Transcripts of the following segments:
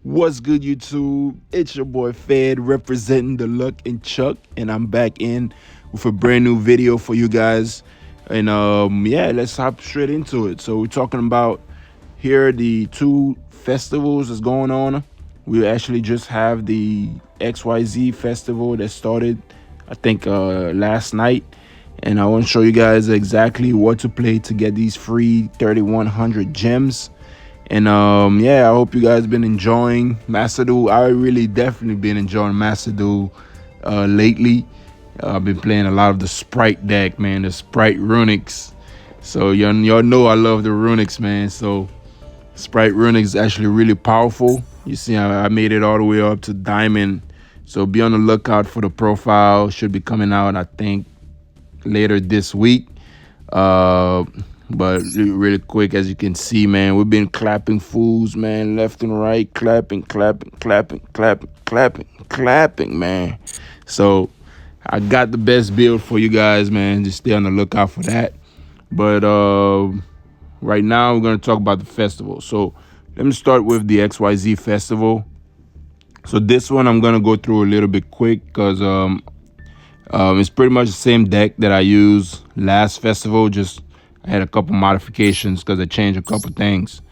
What's good, YouTube? It's your boy Fed representing the Luck&Chuck, and I'm back in with a brand new video for you guys. And yeah, let's hop straight into it. So we're talking about here are the two festivals that's going on. We actually just have the XYZ festival that started, I think, last night, and I want to show you guys exactly what to play to get these free 3100 gems. And yeah, I hope you guys been enjoying Master Duel. I really definitely been enjoying Master Duel lately. I've been playing a lot of the Sprite deck, man, the Sprite Runics. So y'all know I love the Runics, man. So Sprite Runics is actually really powerful. You see, I made it all the way up to Diamond. So be on the lookout for the profile. Should be coming out, I think, later this week. But really quick, as you can see, man, we've been clapping fools, man, left and right, clapping, man. So I got the best build for you guys, man. Just stay on the lookout for that. But right now we're gonna talk about the festival. So let me start with the XYZ festival. So this one I'm gonna go through a little bit quick because it's pretty much the same deck that I used last festival. Just I had a couple modifications because I changed a couple things.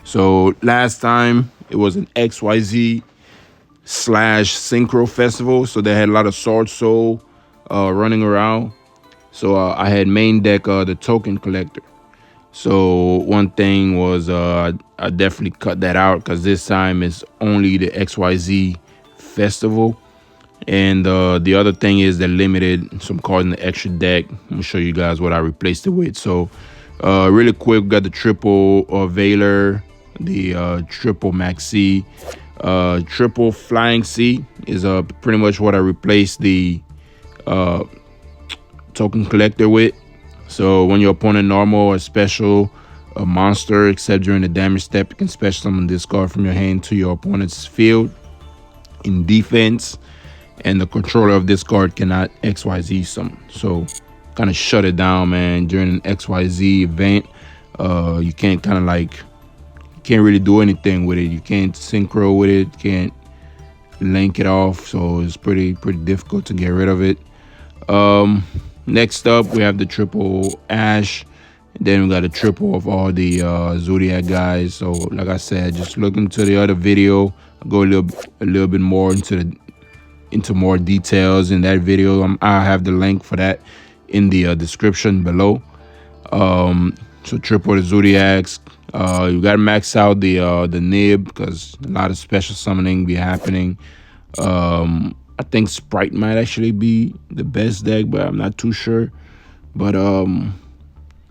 So last time it was an XYZ / Synchro festival. So they had a lot of Sword Soul running around. So I had main deck the Token Collector. So one thing was I definitely cut that out because this time it's only the XYZ festival. And the other thing is they limited some cards in the extra deck. I'm gonna show you guys what I replaced it with. So really quick, we got the triple Veiler, the triple Maxi, triple Flying Sea is pretty much what I replaced the Token Collector with. So when your opponent normal or special a monster, except during the damage step, you can special summon this card from your hand to your opponent's field in defense. And the controller of this card cannot XYZ summon. So kind of shut it down, man. During an XYZ event, you can't kind of like, you can't really do anything with it. You can't synchro with it, can't link it off. So it's pretty difficult to get rid of it. Next up, we have the triple Ash. And then we got a triple of all the Zoodiac guys. So like I said, just look into the other video. I'll go a little bit more into more details in that video. I'll have the link for that in the description below. So triple the Zoodiacs. You gotta max out the nib because a lot of special summoning be happening. I think Sprite might actually be the best deck, but I'm not too sure. But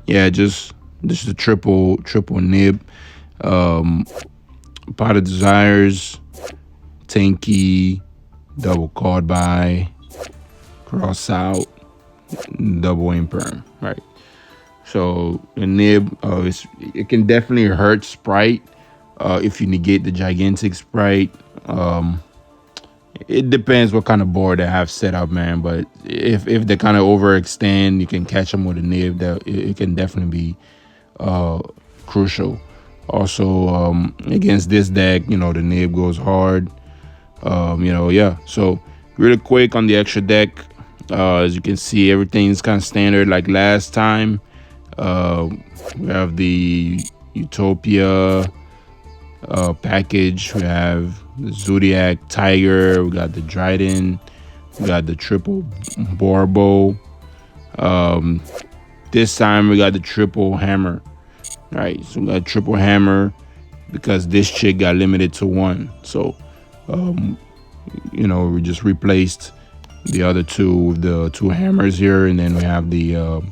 yeah, just this is a triple nib. Pot of Desires, Tanky, double card by, cross out, double imperm, right? So the nib, it can definitely hurt Sprite if you negate the gigantic Sprite. It depends what kind of board they have set up, man. But if they kind of overextend, you can catch them with a nib. That it can definitely be crucial. Also, against this deck, you know, the nib goes hard. You know, yeah. So really quick on the extra deck, as you can see, everything's kind of standard like last time. We have the Utopia package. We have the Zoodiac Tiger. We got the Dryden. We got the triple Borbo. This time we got the triple Hammer. All right, so we got triple Hammer because this chick got limited to one. So you know, we just replaced the other two with the two hammers here, and then we have the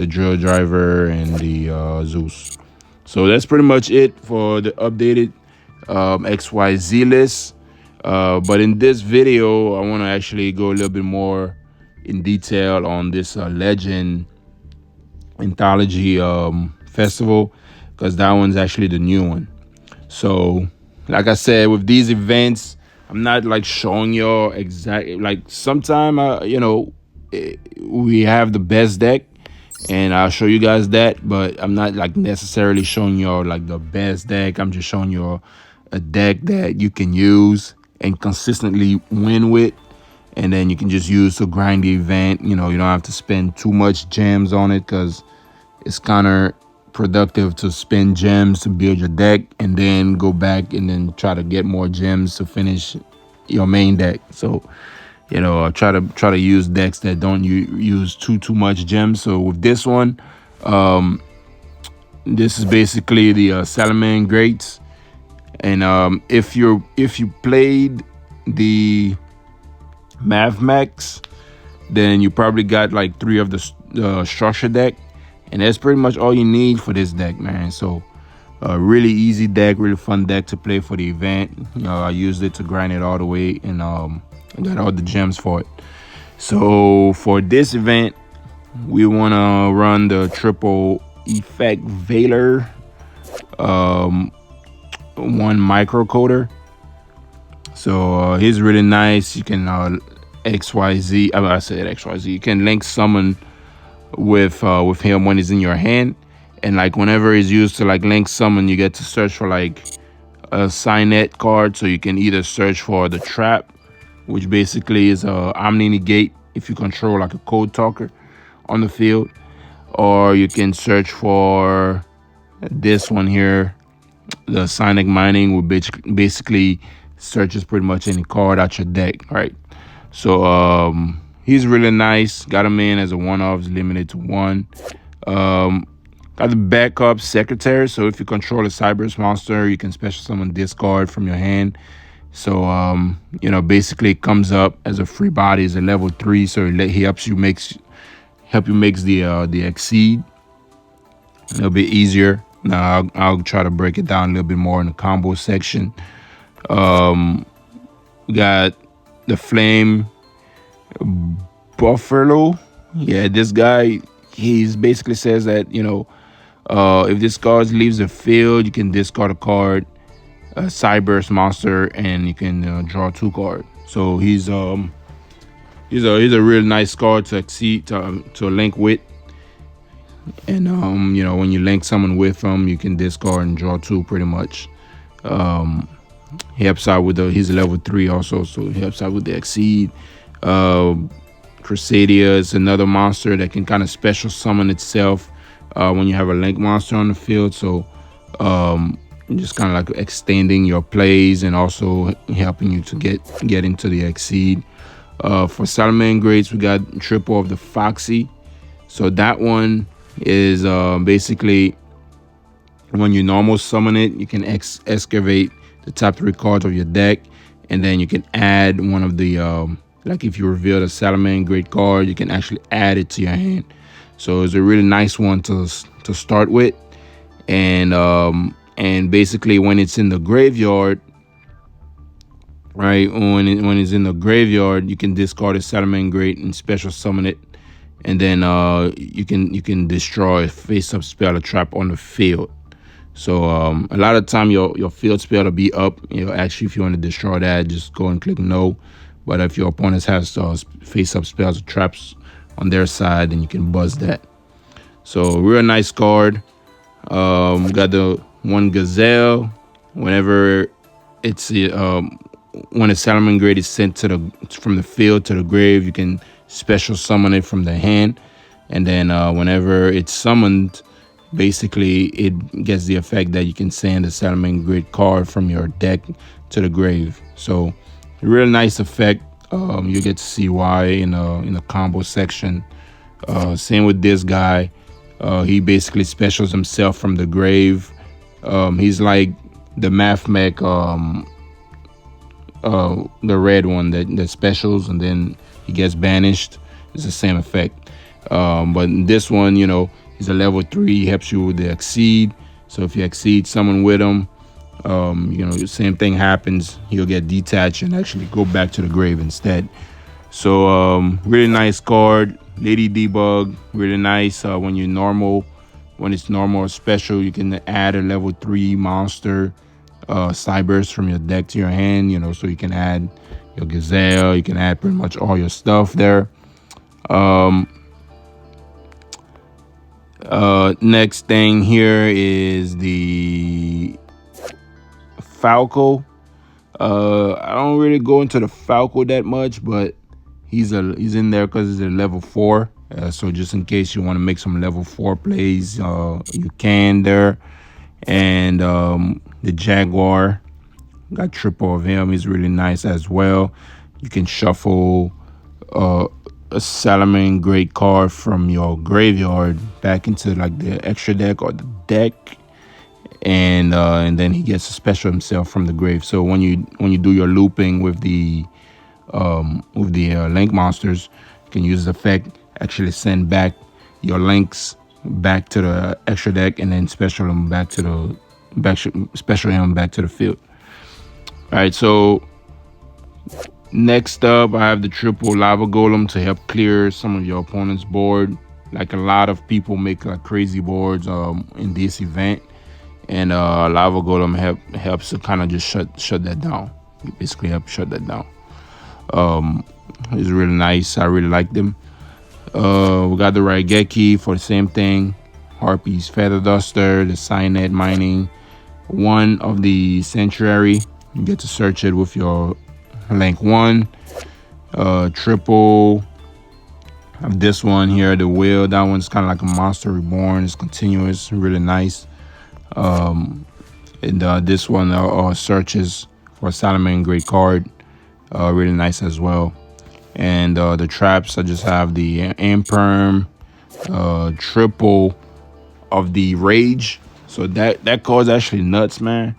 drill driver and the Zeus. So that's pretty much it for the updated XYZ list. But in this video, I want to actually go a little bit more in detail on this Legend Anthology festival, because that one's actually the new one. So like I said, with these events, I'm not like showing y'all exactly, like sometime you know, we have the best deck and I'll show you guys that, but I'm not like necessarily showing y'all like the best deck. I'm just showing y'all a deck that you can use and consistently win with, and then you can just use to grind the event. You know, you don't have to spend too much gems on it, because it's kind of productive to spend gems to build your deck and then go back and then try to get more gems to finish your main deck. So, you know, try to use decks that don't use too much gems. So with this one, this is basically the Salamangreats. And if you played the Max, then you probably got like 3 of the structure deck, and that's pretty much all you need for this deck, man. So really easy deck, really fun deck to play for the event. You know, I used it to grind it all the way, and I got all the gems for it. So for this event, we want to run the triple effect Veiler, one microcoder. So he's really nice. You can XYZ. I said XYZ. You can link summon with him when he's in your hand, and like whenever he's used to like link summon, you get to search for like a signet card. So you can either search for the trap, which basically is a Omni Negate if you control like a code talker on the field, or you can search for this one here, the Sonic Mining, which basically searches pretty much any card out your deck, right? So he's really nice. Got him in as a one-off, limited to 1. Got the backup Secretary, so if you control a Cyberse monster, you can special summon this card from your hand. So you know, basically it comes up as a free body, as a level 3, so he helps you makes the Exceed a little bit easier. Now I'll try to break it down a little bit more in the combo section. We got the Flame Buffalo. Yeah, this guy, he's basically says that, you know, if this card leaves the field, you can discard a card, a Cyberse monster, and you can draw 2 cards. So he's a really nice card to Exceed, to link with. And you know, when you link someone with him, you can discard and draw 2 pretty much. He helps out with he's level 3 also, so he helps out with the Exceed. Crusadia is another monster that can kind of special summon itself when you have a link monster on the field. So just kind of like extending your plays and also helping you to get into the Exceed. For Salamangreats, we got triple of the Foxy. So that one is basically when you normal summon it, you can excavate the top 3 cards of your deck, and then you can add one of the like if you reveal the Salamangreat card, you can actually add it to your hand. So it's a really nice one to start with. And basically when it's in the graveyard, right, when it's in the graveyard, you can discard a Salamangreat and special summon it, and then you can destroy a face-up spell or trap on the field. So a lot of time your field spell will be up. You know, actually, if you want to destroy that, just go and click no. But if your opponent has face-up spells or traps on their side, then you can buzz that. So real nice card. Got the one Gazelle. Whenever it's when a Salamangreat is sent from the field to the grave, you can special summon it from the hand, and then whenever it's summoned, basically it gets the effect that you can send a Salamangreat card from your deck to the grave. So real nice effect. You get to see why in the combo section. Same with this guy. He basically specials himself from the grave. He's like the Math Mech, the red one that specials and then he gets banished. It's the same effect. But in this one, you know, he's a level 3. He helps you with the Exceed. So if you Exceed someone with him, you know, the same thing happens. He'll get detached and actually go back to the grave instead. So really nice card. Lady Debug, really nice. When it's normal or special, you can add a level 3 monster Cyberse from your deck to your hand, you know, so you can add your Gazelle, you can add pretty much all your stuff there. Next thing here is the Falco. I don't really go into the Falco that much, but he's in there because he's a level 4. So just in case you want to make some level 4 plays, you can there. And the Jaguar, got triple of him. He's really nice as well. You can shuffle a Salamangreat card from your graveyard back into like the extra deck or the deck, and then he gets a special himself from the grave. So when you do your looping with the link monsters, you can use the effect, actually send back your links back to the extra deck, and then special him back to the field. All right, so next up, I have the triple lava golem to help clear some of your opponent's board. Like a lot of people make like crazy boards in this event, and lava golem helps to kind of just shut that down. It basically helps shut that down. It's really nice. I really like them. We got the Raigeki for the same thing. Harpy's Feather Duster, the Cyanide Mining, one of the Sanctuary. You get to search it with your link 1. Triple of this one here, the Wheel. That one's kind of like a Monster Reborn. It's continuous, really nice. And this one searches for a Salamangreat card, really nice as well. And the traps, I just have the Imperm, triple of the Rage. So that card's actually nuts, man.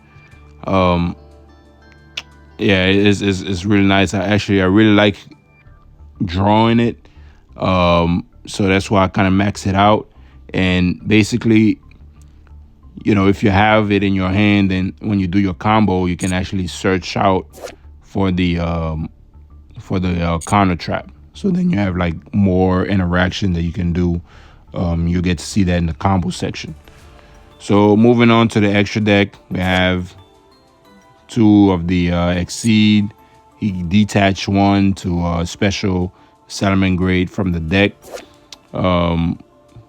Yeah, it's really nice. I really like drawing it. So that's why I kind of max it out. And basically, if you have it in your hand, then when you do your combo, you can actually search out for the counter trap. So then you have like more interaction that you can do. You get to see that in the combo section. So moving on to the extra deck, we have 2 of the Exceed. He detached 1 to special Salamangreat from the deck. The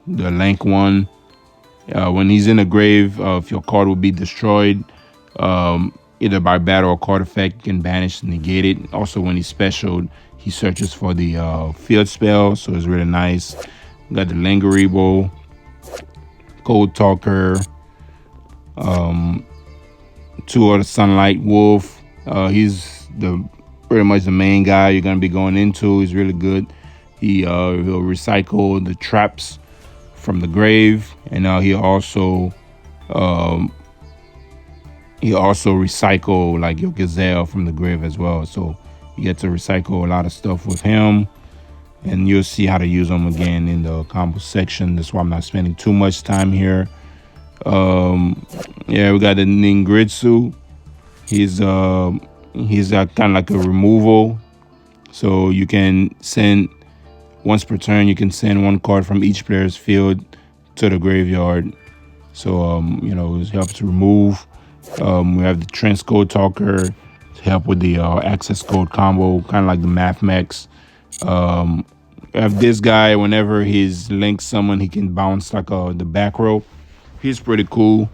Link 1. When he's in the grave, if your card will be destroyed, either by battle or card effect, you can banish and negate it. Also, when he's special, he searches for the field spell, so it's really nice. We got the Lingerable, Cold Talker, 2 of the Sunlight Wolf. He's pretty much the main guy you're gonna be going into. He's really good. He'll recycle the traps from the grave, and he also recycle like your Gazelle from the grave as well. So you get to recycle a lot of stuff with him, and you'll see how to use them again in the combo section. That's why I'm not spending too much time here. Yeah, we got the Ningritsu. He's kind of like a removal, so you can send once per turn. You can send 1 card from each player's field to the graveyard. So it helps to remove. We have the Trench Code Talker to help with the access code combo, kind of like the Math Max. We have this guy. Whenever he's linked someone, he can bounce like the back row. He's pretty cool.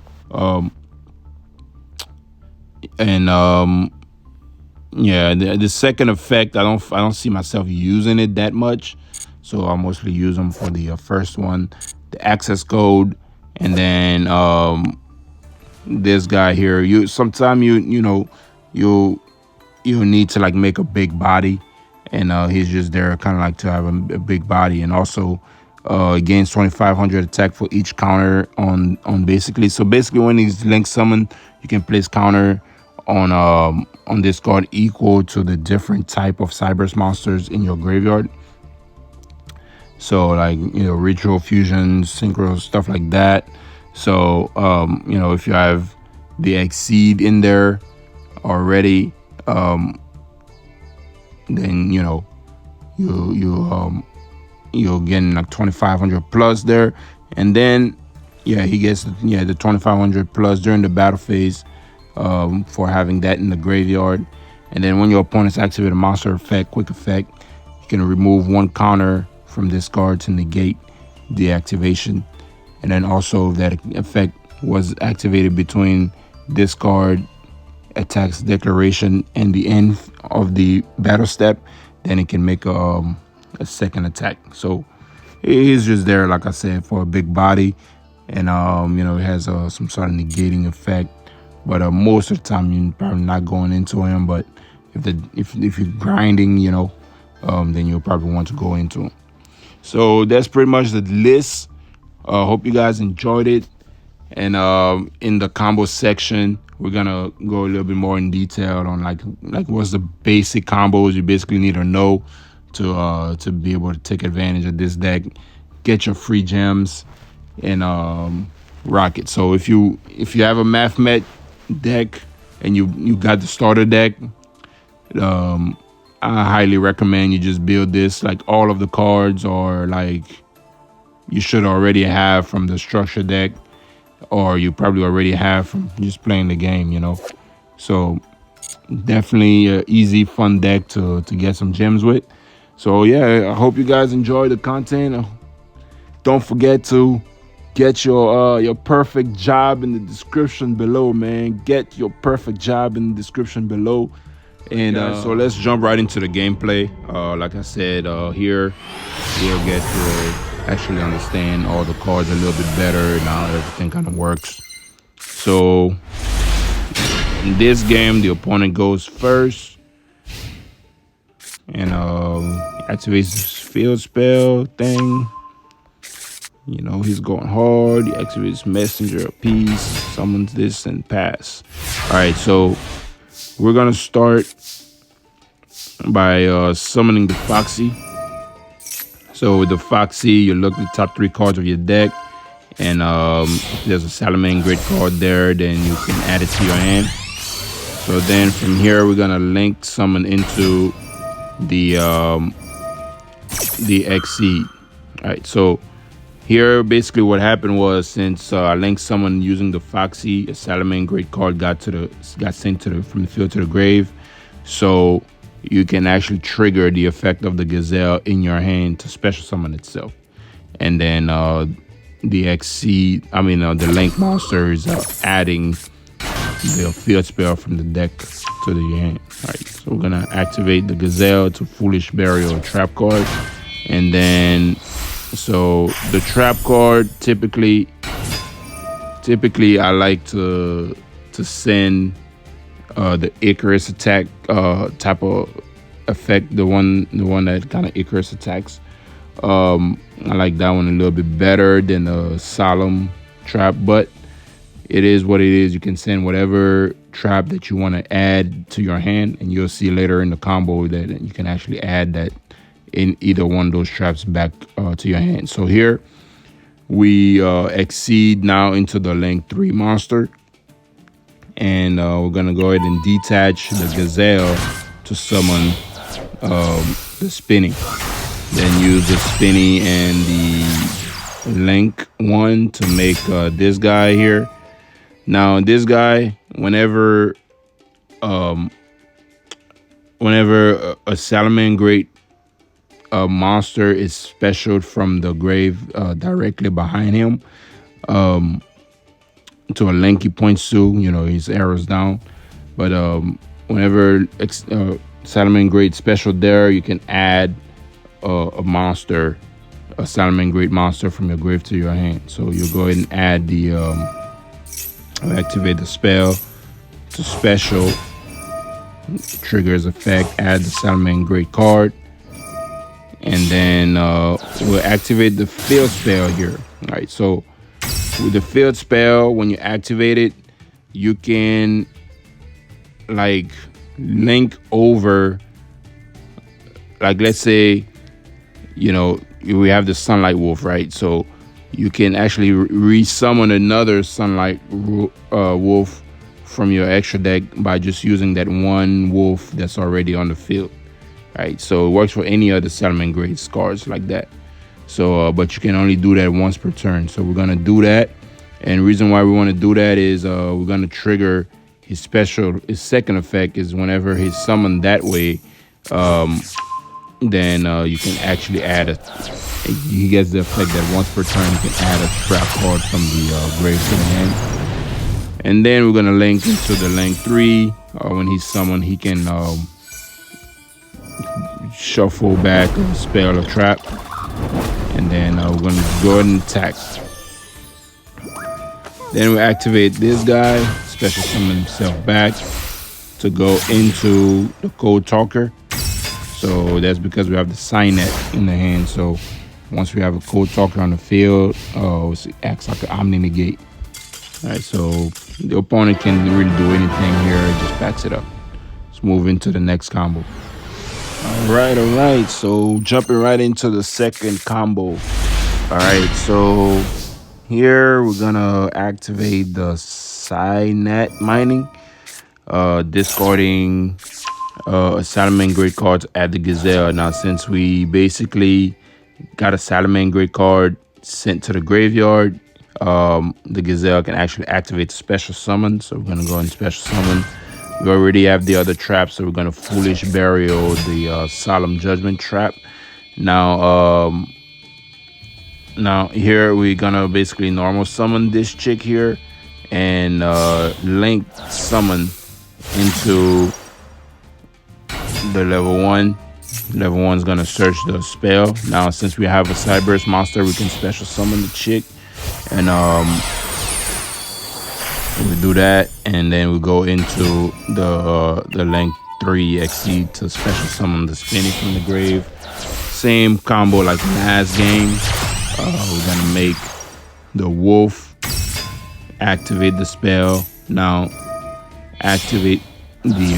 Yeah, the second effect, I don't see myself using it that much, so I mostly use them for the first one, the access code, and then this guy here. Sometimes you need to like make a big body, and he's just there kind of like to have a big body, and also gains 2,500 attack for each counter on basically. So basically, when he's linked summoned, you can place counter on this card equal to the different type of Cyberse monsters in your graveyard. So like ritual fusions, synchro, stuff like that. So if you have the Exceed in there already, then you're getting like 2,500 plus there, and then he gets the 2,500 plus during the battle phase for having that in the graveyard. And then when your opponents activate a monster effect, quick effect, you can remove 1 counter from this card to negate the activation. And then also, if that effect was activated between this card attacks declaration in the end of the battle step, then it can make a second attack. So he's just there, like I said, for a big body, and it has some sort of negating effect. But most of the time, you're probably not going into him. But if you're grinding, then you'll probably want to go into him. So that's pretty much the list. Hope you guys enjoyed it. And in the combo section, we're gonna go a little bit more in detail on like what's the basic combos you basically need to know to be able to take advantage of this deck, get your free gems, and rock it. So if you have a Mathmet deck and you got the starter deck, I highly recommend you just build this. Like all of the cards are like you should already have from the structure deck, or you probably already have from just playing the game, So definitely an easy, fun deck to get some gems with. So yeah, I hope you guys enjoy the content. Don't forget to get your perfect job in the description below, man. Get your perfect job in the description below. And so let's jump right into the gameplay. Like I said, here we'll get to actually understand all the cards a little bit better. Now everything kind of works. So in this game, the opponent goes first and activates this field spell thing. He's going hard. He activates messenger, appease, summons this, and pass. All right, so we're gonna start by summoning the Foxy. So with the Foxy, you look at the top 3 cards of your deck, and if there's a Salamangreat card there, then you can add it to your hand. So then from here, we're gonna link summon into the Exceed. All right, so here basically what happened was, since I linked someone using the Foxy, a Salamangreat card got sent from the field to the grave. So you can actually trigger the effect of the Gazelle in your hand to special summon itself. And then the Link monster is adding the field spell from the deck to the hand. All right, so we're gonna activate the Gazelle to Foolish Burial Trap card. And then, so the trap card, typically I like to send the Icarus attack type of effect, the one that kind of Icarus attacks. I like that one a little bit better than the Solemn trap, but it is what it is. You can send whatever trap that you want to add to your hand, and you'll see later in the combo that you can actually add that in either one of those traps back to your hand. So here we exceed now into the Link 3 monster. And we're gonna go ahead and detach the Gazelle to summon the Spinny. Then use the Spinny and the Link 1 to make this guy here. Now this guy, whenever a Salamangreat monster is specialed from the grave directly behind him, to a link he points to, his arrows down. But whenever Salamangreat special there, you can add a Salamangreat monster from your grave to your hand. So you'll go ahead and add the activate the spell to special, triggers effect, add the Salamangreat card, and then we'll activate the field spell here. All right, so with the field spell, when you activate it, you can like link over, like let's say, we have the Sunlight Wolf, right? So you can actually re-summon another Sunlight Wolf from your extra deck by just using that one wolf that's already on the field, right? So it works for any other Salamangreat cards like that. So, but you can only do that once per turn. So we're gonna do that, and the reason why we want to do that is we're gonna trigger his second effect is whenever he's summoned that way, then you can actually add he gets the effect that once per turn you can add a trap card from the grave to the hand. And then we're gonna link into the link 3. When he's summoned, he can shuffle back a spell or trap. And then we're gonna go ahead and attack. Then we activate this guy, special summon himself back to go into the Code Talker. So that's because we have the Signet in the hand. So once we have a Code Talker on the field, it acts like an Omni Negate. All right, so the opponent can really do anything here. It just backs it up. Let's move into the next combo. All right. So jumping right into the second combo. All right, so here we're gonna activate the Signet Mining, discarding a Salamangreat card to add the Gazelle. Now, since we basically got a Salamangreat card sent to the graveyard, the Gazelle can actually activate the special summon. So we're gonna go and special summon. We already have the other trap, so we're gonna Foolish Burial the Solemn Judgment trap. Now here we're gonna basically normal summon this chick here and link summon into the level 1. Level 1 is gonna search the spell. Now since we have a Cyburst monster, we can special summon the chick, and we do that, and then we go into the link 3 XE to special summon the Spinny from the grave. Same combo like last game. We're gonna make the wolf, activate the spell. Now activate the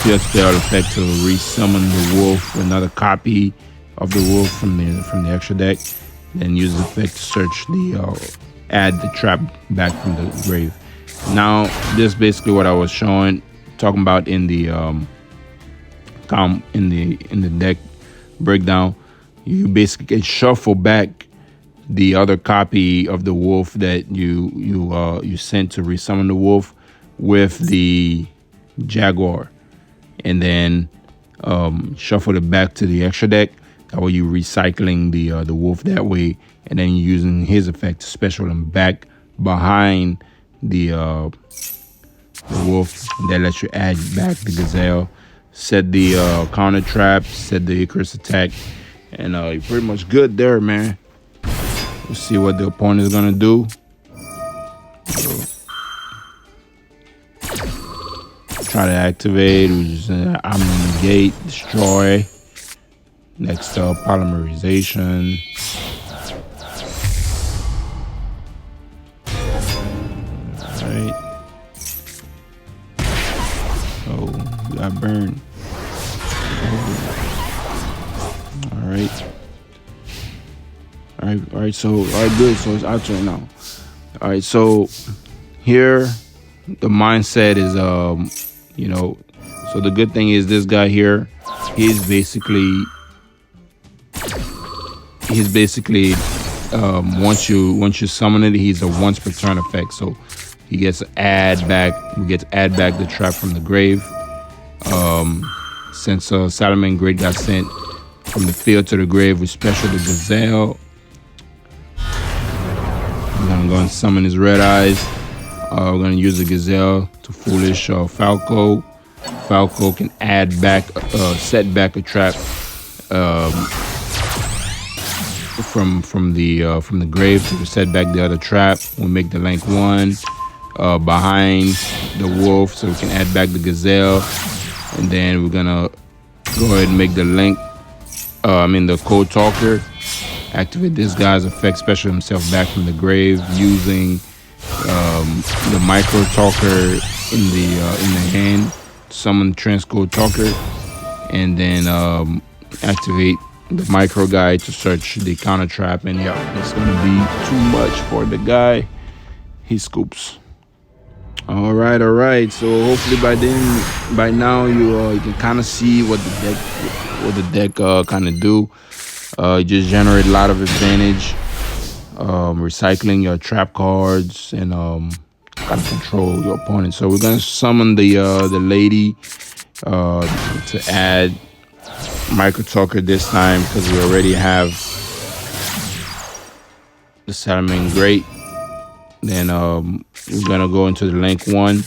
field spell effect to resummon the wolf, another copy of the wolf from the extra deck. Then use the effect to search add the trap back from the grave. Now this is basically what I was talking about in the deck breakdown. You basically can shuffle back the other copy of the wolf that you sent to resummon the wolf with the jaguar, and then shuffle it back to the extra deck. That way you're recycling the wolf that way, and then you're using his effect to special him back behind the wolf. That lets you add back the Gazelle, set the counter trap, set the Icarus attack, and you're pretty much good there, man. We'll see what the opponent is gonna do. So, try to activate. We just Omni Negate, destroy. Next up, polymerization. Alright. Oh, we got burned. Alright, so good. So it's our turn now. Alright, so here the mindset is so the good thing is this guy here, he's basically once you summon it, he's a once per turn effect. So he gets to add back the trap from the grave. Since Salamangreat got sent from the field to the grave, we special the Gazelle. We're gonna go and summon his Red Eyes. We're gonna use the Gazelle to Foolish Falco. Falco can add back, set back a trap from the grave to set back the other trap. We'll make the link 1 behind the wolf, so we can add back the Gazelle, and then we're gonna go ahead and make the link. The Code Talker. Activate this guy's effect, special himself back from the grave using the Micro Talker in the hand. Summon Transcode Talker, and then activate the Micro guy to search the counter trap. And yeah, it's gonna be too much for the guy. He scoops. All right. So hopefully by now you can kind of see what the deck kind of do. You just generate a lot of advantage, recycling your trap cards, and kind of control your opponent. So we're gonna summon the lady to add Micro Talker this time, because we already have the Salamangreat. Then we're gonna go into the link 1.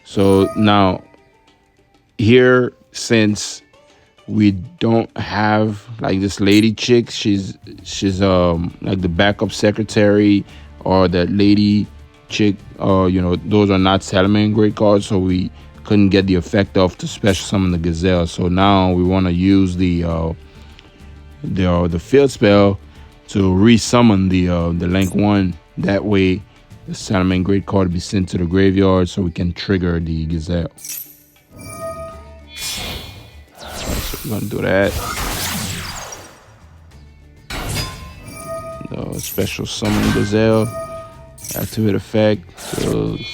So now here, since we don't have like this lady chick, she's like the backup secretary, or that lady chick, those are not Salamangreat cards, so we couldn't get the effect of to special summon the gazelle. So now we want to use the field spell to resummon the link 1. That way the Salamangreat card be sent to the graveyard so we can trigger the gazelle. So we're gonna do that. Special summon gazelle, activate effect,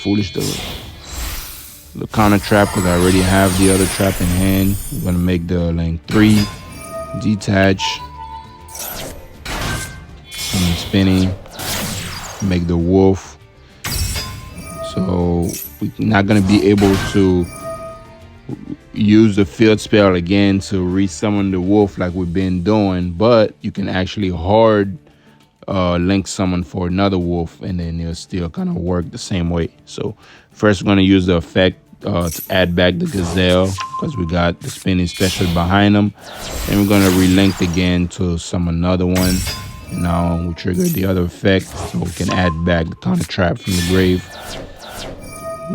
foolish the counter trap, because I already have the other trap in hand. I'm gonna make the link 3, detach, summon spinning, make the wolf. So we're not gonna be able to use the field spell again to resummon the wolf like we've been doing, but you can actually hard link summon for another wolf, and then it'll still kind of work the same way. So first we're going to use the effect to add back the gazelle, because we got the spinning special behind them, and we're going to relink again to summon another one. And now we trigger the other effect so we can add back the counter trap from the grave.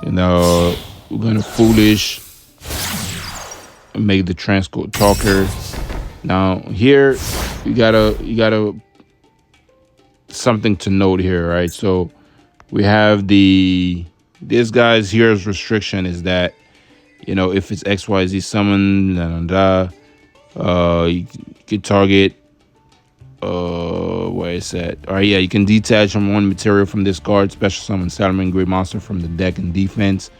And we're going to foolish and make the transcode talker. Now here you gotta something to note here, right? So we have this guy's here's restriction is that, if it's XYZ summon, you can target where is that? All right, yeah, you can detach from one material from this card, special summon Salamangreat monster from the deck and defense.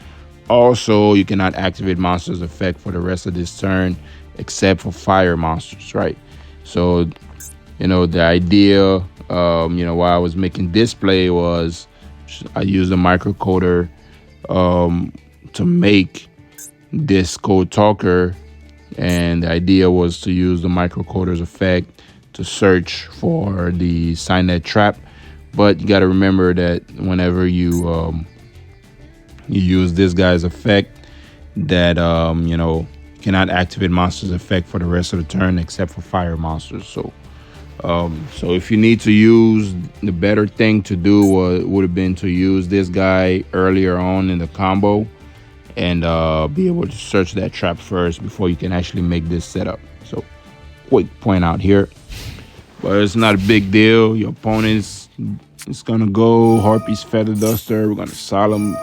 Also, you cannot activate monster's effect for the rest of this turn except for fire monsters, right? So, the idea, why I was making this play was I used a microcoder to make this code talker, and the idea was to use the microcoder's effect to search for the Signet trap. But you got to remember that whenever you use this guy's effect, that you cannot activate monster's effect for the rest of the turn except for fire monsters. So if you need to use, the better thing to do would have been to use this guy earlier on in the combo and be able to search that trap first before you can actually make this setup. So quick point out here, but it's not a big deal. Your opponent's gonna go Harpy's Feather Duster. We're gonna Solemn.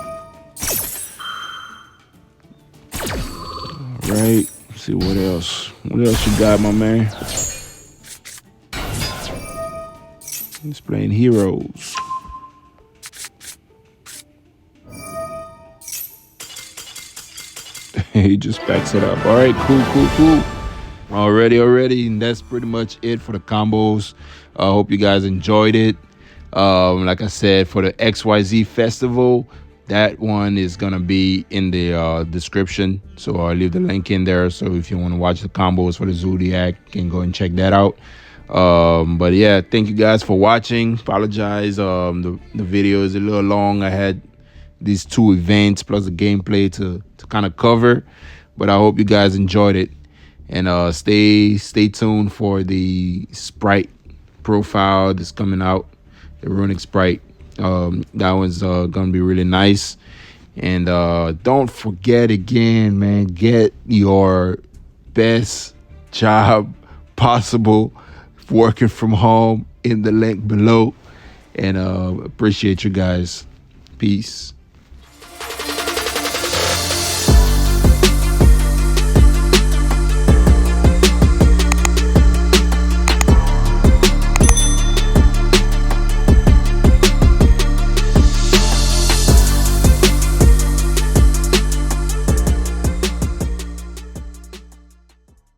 Right, let's see what else you got, my man. He's playing heroes. He just backs it up. All right, cool. Already, and that's pretty much it for the combos. I hope you guys enjoyed it. Like I said, for the XYZ festival, that one is gonna be in the description, so I'll leave the link in there. So if you want to watch the combos for the Zoodiac, you can go and check that out. But yeah, thank you guys for watching. Apologize, the video is a little long. I had these 2 events plus the gameplay to kind of cover, but I hope you guys enjoyed it. And stay tuned for the Sprite profile that's coming out, the Runic Sprite. That one's gonna be really nice. And don't forget again, man, get your best job possible working from home in the link below. And appreciate you guys. Peace.